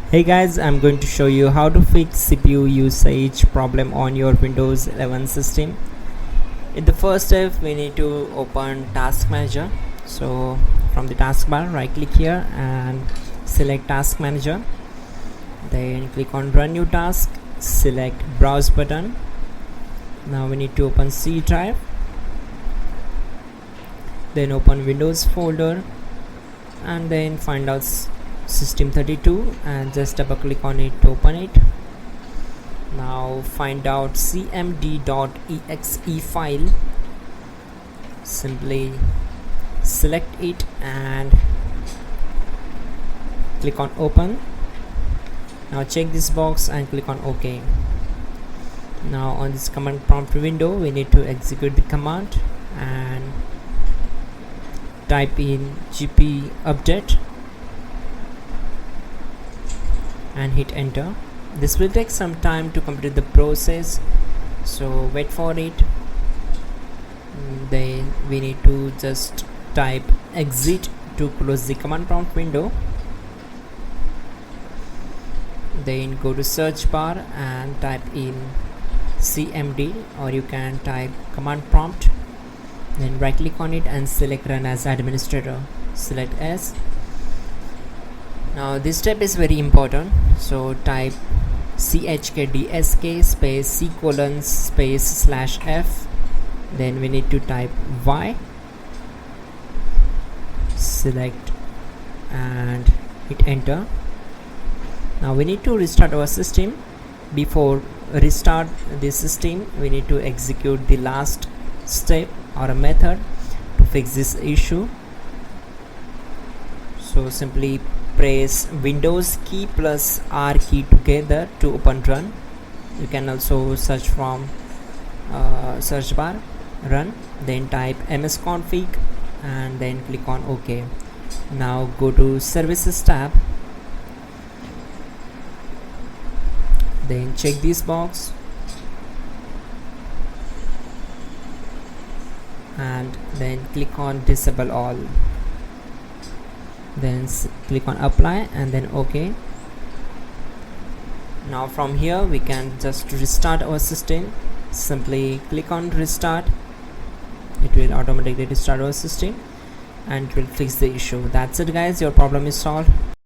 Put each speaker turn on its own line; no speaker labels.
Hey guys, I'm going to show you how to fix CPU usage problem on your Windows 11 system. In the first step, we need to open Task Manager. So from the taskbar, right click here and select Task Manager. Then click on Run New Task, select Browse button. Now we need to open C drive. Then open Windows folder and then find out System32 and just double click on it to open it. Now find out cmd.exe file, simply select it and click on open. Now check this box and click on OK. Now on this command prompt window we need to execute the command and type in gp update and hit enter. This will take some time to complete the process, so wait for it. Then we need to just type exit to close the command prompt window. Then go to search bar and type in cmd, or you can type command prompt. Then right click on it and select run as administrator, select S. Now this step is very important, so type chkdsk space c : space /f. Then we need to type y, select and hit enter. Now we need to restart our system. Before restart the system, we need to execute the last step or a method to fix this issue. So simply press Windows key plus R key together to open run. You can also search from search bar run, then type msconfig and then click on OK. Now go to services tab, then check this box and then click on disable all. Then click on apply and then OK. Now from here we can just restart our system. Simply click on restart. It will automatically restart our system and it will fix the issue. That's it guys, your problem is solved.